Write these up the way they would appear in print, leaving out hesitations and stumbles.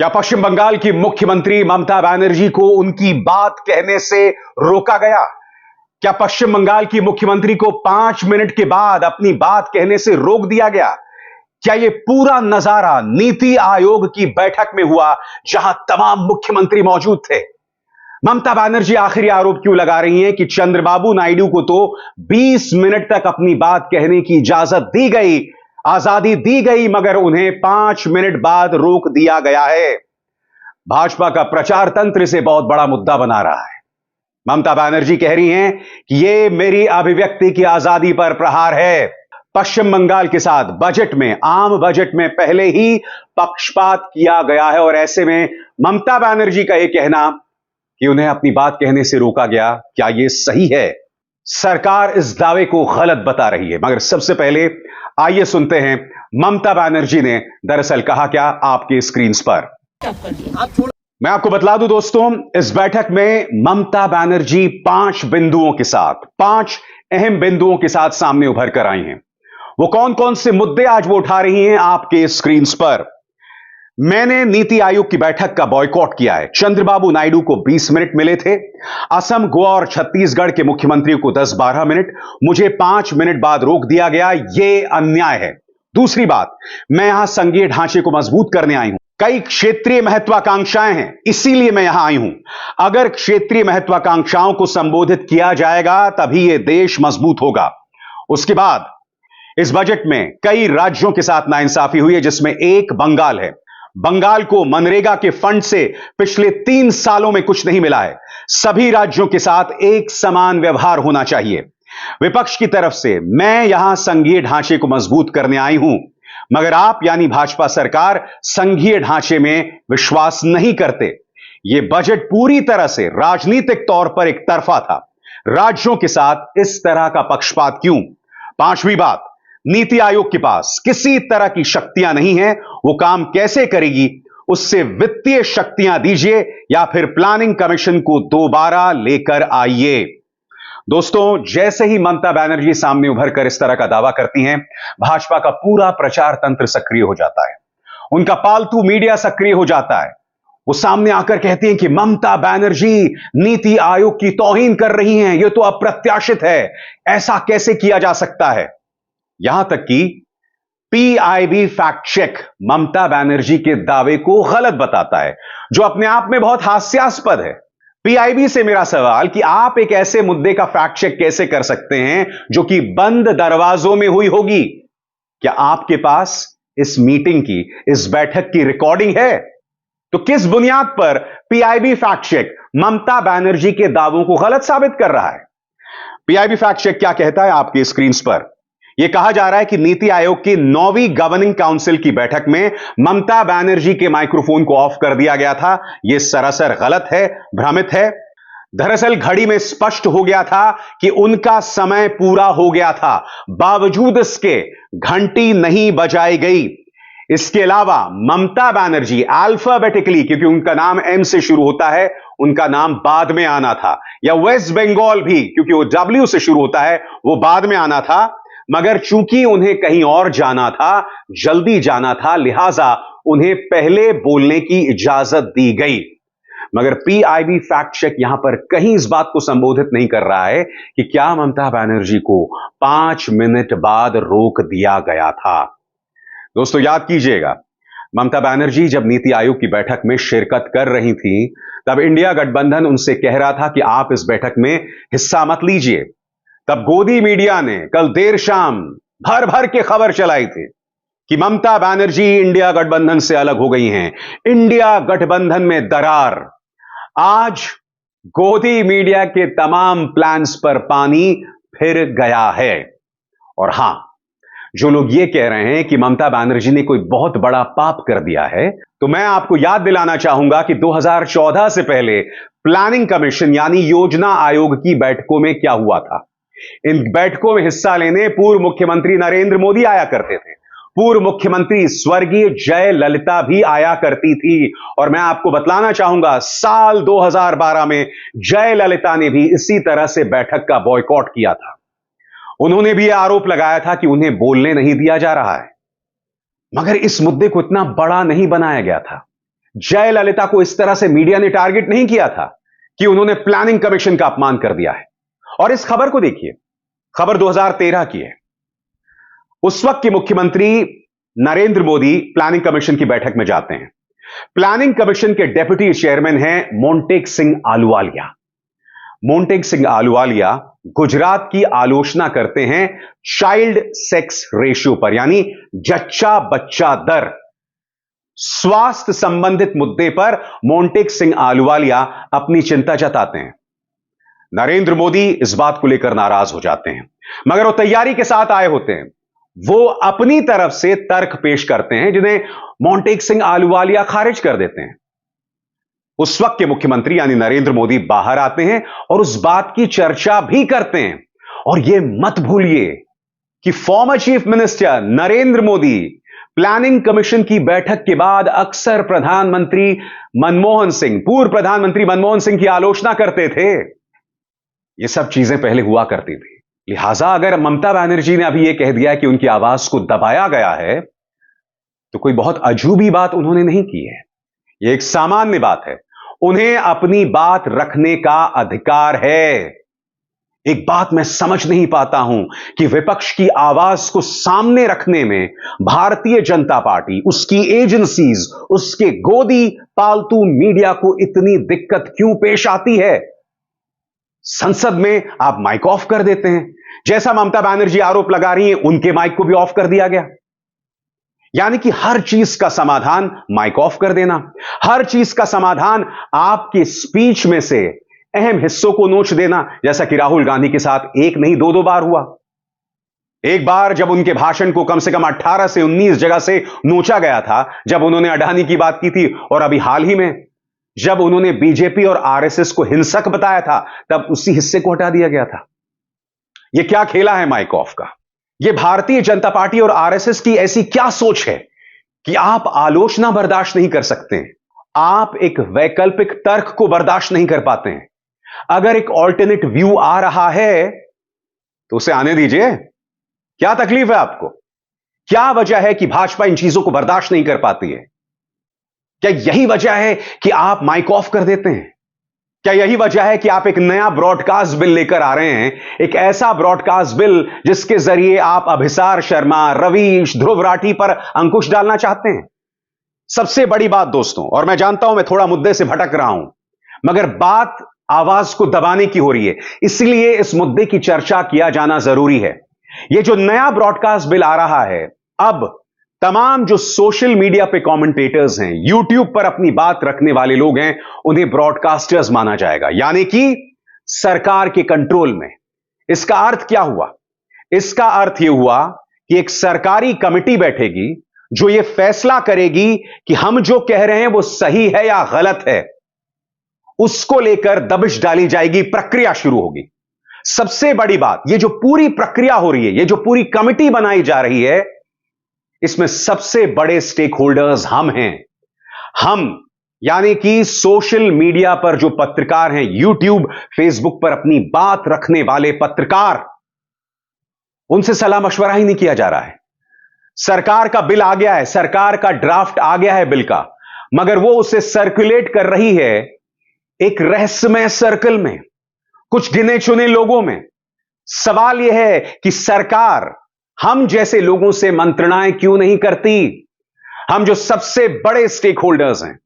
क्या पश्चिम बंगाल की मुख्यमंत्री ममता बनर्जी को उनकी बात कहने से रोका गया? क्या पश्चिम बंगाल की मुख्यमंत्री को 5 मिनट के बाद अपनी बात कहने से रोक दिया गया? क्या यह पूरा नजारा नीति आयोग की बैठक में हुआ, जहां तमाम मुख्यमंत्री मौजूद थे? ममता बनर्जी आखिरी आरोप क्यों लगा रही हैं कि चंद्रबाबू नायडू को तो 20 मिनट तक अपनी बात कहने की इजाजत दी गई, आजादी दी गई, मगर उन्हें 5 मिनट बाद रोक दिया गया है। भाजपा का प्रचार तंत्र इसे बहुत बड़ा मुद्दा बना रहा है। ममता बनर्जी कह रही हैं कि यह मेरी अभिव्यक्ति की आजादी पर प्रहार है। पश्चिम बंगाल के साथ बजट में, आम बजट में पहले ही पक्षपात किया गया है और ऐसे में ममता बनर्जी का यह कहना कि उन्हें अपनी बात कहने से रोका गया, क्या यह सही है? सरकार इस दावे को गलत बता रही है, मगर सबसे पहले आइए सुनते हैं ममता बनर्जी ने दरअसल कहा क्या आपके स्क्रीन पर। मैं आपको बतला दूं दोस्तों, इस बैठक में ममता बनर्जी 5 बिंदुओं के साथ, 5 अहम बिंदुओं के साथ सामने उभर कर आई हैं। वो कौन कौन से मुद्दे आज वो उठा रही हैं आपके स्क्रीन पर। मैंने नीति आयोग की बैठक का बॉयकॉट किया है। चंद्रबाबू नायडू को 20 मिनट मिले थे, असम, गोवा और छत्तीसगढ़ के मुख्यमंत्रियों को 10-12 मिनट, मुझे 5 मिनट बाद रोक दिया गया, यह अन्याय है। दूसरी बात, मैं यहां संघीय ढांचे को मजबूत करने आई हूं। कई क्षेत्रीय महत्वाकांक्षाएं हैं, इसीलिए मैं यहां आई हूं। अगर क्षेत्रीय महत्वाकांक्षाओं को संबोधित किया जाएगा तभी यह देश मजबूत होगा। उसके बाद इस बजट में कई राज्यों के साथ नाइंसाफी हुई है, जिसमें एक बंगाल है। बंगाल को मनरेगा के फंड से पिछले 3 सालों में कुछ नहीं मिला है। सभी राज्यों के साथ एक समान व्यवहार होना चाहिए। विपक्ष की तरफ से मैं यहां संघीय ढांचे को मजबूत करने आई हूं, मगर आप यानी भाजपा सरकार संघीय ढांचे में विश्वास नहीं करते। यह बजट पूरी तरह से राजनीतिक तौर पर एक तरफा था। राज्यों के साथ इस तरह का पक्षपात क्यों? 5वीं बात, नीति आयोग के पास किसी तरह की शक्तियां नहीं है। वो काम कैसे करेगी? उससे वित्तीय शक्तियां दीजिए या फिर प्लानिंग कमीशन को दोबारा लेकर आइए। दोस्तों, जैसे ही ममता बनर्जी सामने उभर कर इस तरह का दावा करती हैं, भाजपा का पूरा प्रचार तंत्र सक्रिय हो जाता है। उनका पालतू मीडिया सक्रिय हो जाता है। वो सामने आकर कहती हैं कि ममता बनर्जी नीति आयोग की तौहीन कर रही हैं, यह तो अप्रत्याशित है, ऐसा कैसे किया जा सकता है। यहां तक कि PIB fact check Mamata Banerjee के दावे को गलत बताता है, जो अपने आप में बहुत हास्यास्पद है। पीआईबी से मेरा सवाल कि आप एक ऐसे मुद्दे का फैक्ट चेक कैसे कर सकते हैं जो कि बंद दरवाजों में हुई होगी? क्या आपके पास इस मीटिंग की, इस बैठक की रिकॉर्डिंग है? तो किस बुनियाद पर PIB fact check Mamata Banerjee के दावों को गलत साबित कर रहा है? पीआईबी फैक्ट चेक क्या कहता है आपके स्क्रीन पर? यह कहा जा रहा है कि नीति आयोग की 9वीं गवर्निंग काउंसिल की बैठक में ममता बनर्जी के माइक्रोफोन को ऑफ कर दिया गया था। यह सरासर गलत है, भ्रमित है। दरअसल घड़ी में स्पष्ट हो गया था कि उनका समय पूरा हो गया था, बावजूद इसके घंटी नहीं बजाई गई। इसके अलावा ममता बनर्जी अल्फाबेटिकली, क्योंकि उनका नाम एम से शुरू होता है, उनका नाम बाद में आना था, या वेस्ट बंगाल भी क्योंकि वो डब्ल्यू से शुरू होता है, वो बाद में आना था, मगर चूंकि उन्हें कहीं और जाना था, जल्दी जाना था, लिहाजा उन्हें पहले बोलने की इजाजत दी गई। मगर पीआईबी फैक्ट चेक यहां पर कहीं इस बात को संबोधित नहीं कर रहा है कि क्या ममता बनर्जी को 5 मिनट बाद रोक दिया गया था। दोस्तों, याद कीजिएगा, ममता बनर्जी जब नीति आयोग की बैठक में शिरकत कर रही थी, तब इंडिया गठबंधन उनसे कह रहा था कि आप इस बैठक में हिस्सा मत लीजिए। तब गोदी मीडिया ने कल देर शाम भर भर के खबर चलाई थी कि ममता बनर्जी इंडिया गठबंधन से अलग हो गई हैं, इंडिया गठबंधन में दरार। आज गोदी मीडिया के तमाम प्लान्स पर पानी फिर गया है। और हां, जो लोग ये कह रहे हैं कि ममता बनर्जी ने कोई बहुत बड़ा पाप कर दिया है, तो मैं आपको याद दिलाना चाहूंगा कि 2014 से पहले प्लानिंग कमीशन यानी योजना आयोग की बैठकों में क्या हुआ था। इन बैठकों में हिस्सा लेने पूर्व मुख्यमंत्री नरेंद्र मोदी आया करते थे, पूर्व मुख्यमंत्री स्वर्गीय जयललिता भी आया करती थी। और मैं आपको बतलाना चाहूंगा, साल 2012 में जयललिता ने भी इसी तरह से बैठक का बॉयकॉट किया था। उन्होंने भी यह आरोप लगाया था कि उन्हें बोलने नहीं दिया जा रहा है, मगर इस मुद्दे को इतना बड़ा नहीं बनाया गया था। जयललिता को इस तरह से मीडिया ने टारगेट नहीं किया था कि उन्होंने प्लानिंग कमीशन का अपमान कर दिया है। और इस खबर को देखिए, खबर 2013 की है। उस वक्त के मुख्यमंत्री नरेंद्र मोदी प्लानिंग कमीशन की बैठक में जाते हैं। प्लानिंग कमीशन के डेप्यूटी चेयरमैन हैं मोंटेक सिंह आलूवालिया। मोंटेक सिंह आलूवालिया गुजरात की आलोचना करते हैं चाइल्ड सेक्स रेशियो पर, यानी जच्चा बच्चा दर। स्वास्थ्य संबंधित मुद्दे पर मोंटेक सिंह आलूवालिया अपनी चिंता जताते हैं। नरेंद्र मोदी इस बात को लेकर नाराज हो जाते हैं, मगर वो तैयारी के साथ आए होते हैं। वो अपनी तरफ से तर्क पेश करते हैं जिन्हें मोंटेक सिंह आलूवालिया खारिज कर देते हैं। उस वक्त के मुख्यमंत्री यानी नरेंद्र मोदी बाहर आते हैं और उस बात की चर्चा भी करते हैं। और यह मत भूलिए कि former chief minister Narendra Modi planning commission की बैठक के बाद अक्सर पूर्व प्रधानमंत्री मनमोहन सिंह की आलोचना करते थे। यह सब चीजें पहले हुआ करती थी। लिहाजा अगर ममता बनर्जी ने अभी यह कह दिया कि उनकी आवाज को दबाया गया है, तो कोई बहुत अजूबी बात उन्होंने नहीं की है। यह एक सामान्य बात है। उन्हें अपनी बात रखने का अधिकार है। एक बात मैं समझ नहीं पाता हूं कि विपक्ष की आवाज को सामने रखने में भारतीय जनता पार्टी, उसकी एजेंसीज, उसके गोदी पालतू मीडिया को इतनी दिक्कत क्यों पेश आती है। संसद में आप माइक ऑफ कर देते हैं। जैसा ममता बनर्जी आरोप लगा रही हैं, उनके माइक को भी ऑफ कर दिया गया। यानी कि हर चीज का समाधान माइक ऑफ कर देना, हर चीज का समाधान आपकी स्पीच में से अहम हिस्सों को नोच देना, जैसा कि राहुल गांधी के साथ एक नहीं दो बार हुआ। एक बार जब उनके भाषण को कम से कम 18 से 19 जगह से नोचा गया था, जब उन्होंने अडानी की बात की थी, और अभी हाल ही में जब उन्होंने बीजेपी और आरएसएस को हिंसक बताया था, तब उसी हिस्से को हटा दिया गया था। यह क्या खेला है माइक ऑफ का। यह भारतीय जनता पार्टी और आरएसएस की ऐसी क्या सोच है कि आप आलोचना बर्दाश्त नहीं कर सकते हैं, आप एक वैकल्पिक तर्क को बर्दाश्त नहीं कर पाते हैं। अगर एक ऑल्टरनेट व्यू आ रहा है तो उसे आने दीजिए। क्या तकलीफ है आपको? क्या वजह है कि भाजपा इन चीजों को बर्दाश्त नहीं कर पाती है? क्या यही वजह है कि आप माइक ऑफ कर देते हैं? क्या यही वजह है कि आप एक नया ब्रॉडकास्ट बिल लेकर आ रहे हैं, एक ऐसा ब्रॉडकास्ट बिल जिसके जरिए आप अभिसार शर्मा, रवीश, ध्रुव राठी पर अंकुश डालना चाहते हैं? सबसे बड़ी बात दोस्तों, और मैं जानता हूं मैं थोड़ा मुद्दे से भटक रहा हूं, मगर बात आवाज को दबाने की हो रही है, इसलिए इस मुद्दे की चर्चा किया जाना जरूरी है। यह जो नया ब्रॉडकास्ट बिल आ रहा है, अब तमाम जो सोशल मीडिया पे कमेंटेटर्स हैं, यूट्यूब पर अपनी बात रखने वाले लोग हैं, उन्हें ब्रॉडकास्टर्स माना जाएगा, यानी कि सरकार के कंट्रोल में। इसका अर्थ क्या हुआ? इसका अर्थ यह हुआ कि एक सरकारी कमेटी बैठेगी जो यह फैसला करेगी कि हम जो कह रहे हैं वो सही है या गलत है। उसको लेकर दबिश डाली जाएगी, प्रक्रिया शुरू होगी। सबसे बड़ी बात, यह जो पूरी प्रक्रिया हो रही है, यह जो पूरी कमेटी बनाई जा रही है, इसमें सबसे बड़े स्टेक होल्डर्स हम हैं। हम यानी कि सोशल मीडिया पर जो पत्रकार हैं, यूट्यूब, फेसबुक पर अपनी बात रखने वाले पत्रकार, उनसे सलाह मशवरा ही नहीं किया जा रहा है। सरकार का बिल आ गया है, सरकार का ड्राफ्ट आ गया है बिल का, मगर वो उसे सर्कुलेट कर रही है एक रहस्यमय सर्कल में, कुछ गिने चुने लोगों में। सवाल यह है कि सरकार हम जैसे लोगों से मंत्रणाएं क्यों नहीं करती? हम जो सबसे बड़े स्टेक होल्डर्स हैं,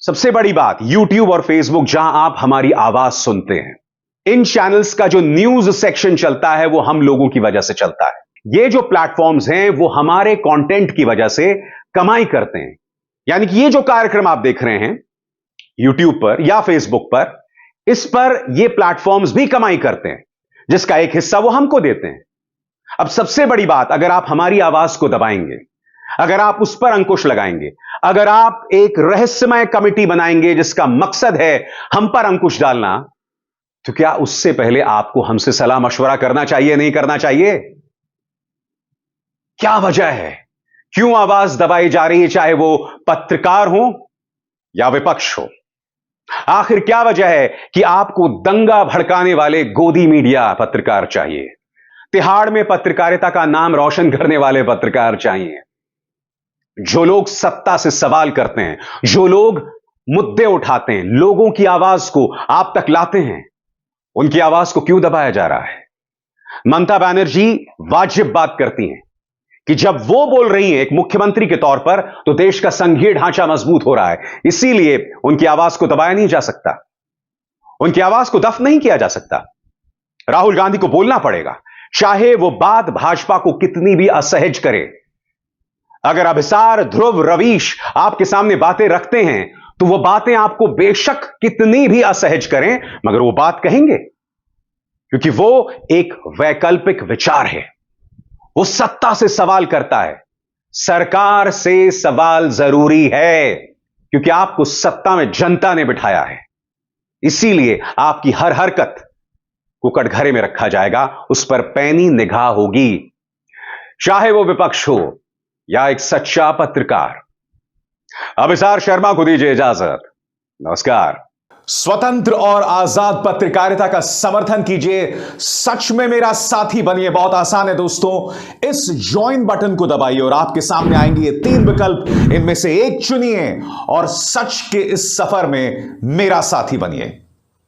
सबसे बड़ी बात, यूट्यूब और फेसबुक जहां आप हमारी आवाज सुनते हैं, इन चैनल्स का जो न्यूज सेक्शन चलता है वो हम लोगों की वजह से चलता है। ये जो प्लेटफॉर्म्स हैं वो हमारे कंटेंट की वजह से कमाई करते हैं। यानी कि ये जो कार्यक्रम आप देख रहे हैं यूट्यूब पर या फेसबुक पर, इस पर ये प्लेटफॉर्म्स भी कमाई करते हैं, जिसका एक हिस्सा वो हमको देते हैं। अब सबसे बड़ी बात, अगर आप हमारी आवाज को दबाएंगे, अगर आप उस पर अंकुश लगाएंगे, अगर आप एक रहस्यमय कमेटी बनाएंगे जिसका मकसद है हम पर अंकुश डालना, तो क्या उससे पहले आपको हमसे सलाह मशवरा करना चाहिए, नहीं करना चाहिए? क्या वजह है? क्यों आवाज दबाई जा रही है, चाहे वो पत्रकार हो या विपक्ष हो? आखिर क्या वजह है कि आपको दंगा भड़काने वाले गोदी मीडिया पत्रकार चाहिए, तिहाड़ में पत्रकारिता का नाम रोशन करने वाले पत्रकार चाहिए? जो लोग सत्ता से सवाल करते हैं, जो लोग मुद्दे उठाते हैं, लोगों की आवाज को आप तक लाते हैं, उनकी आवाज को क्यों दबाया जा रहा है? ममता बनर्जी वाजिब बात करती हैं कि जब वो बोल रही हैं एक मुख्यमंत्री के तौर पर, तो देश का संघीय ढांचा मजबूत हो रहा है, इसीलिए उनकी आवाज को दबाया नहीं जा सकता, उनकी आवाज को दफ्न नहीं किया जा सकता। राहुल गांधी को बोलना पड़ेगा, चाहे वो बात भाजपा को कितनी भी असहज करे। अगर अभिसार, ध्रुव, रवीश आपके सामने बातें रखते हैं, तो वो बातें आपको बेशक कितनी भी असहज करें, मगर वो बात कहेंगे, क्योंकि वो एक वैकल्पिक विचार है। वो सत्ता से सवाल करता है, सरकार से सवाल जरूरी है, क्योंकि आपको सत्ता में जनता ने बिठाया है। इसीलिए आपकी हर हरकत को कटघरे में रखा जाएगा, उस पर पैनी निगाह होगी, चाहे वो विपक्ष हो या एक सच्चा पत्रकार। अभिसार शर्मा को दीजिए इजाजत। नमस्कार। स्वतंत्र और आजाद पत्रकारिता का समर्थन कीजिए, सच में मेरा साथी बनिए। बहुत आसान है दोस्तों, इस ज्वाइन बटन को दबाइए और आपके सामने आएंगे ये 3 विकल्प, इनमें से एक चुनिए और सच के इस सफर में मेरा साथी बनिए।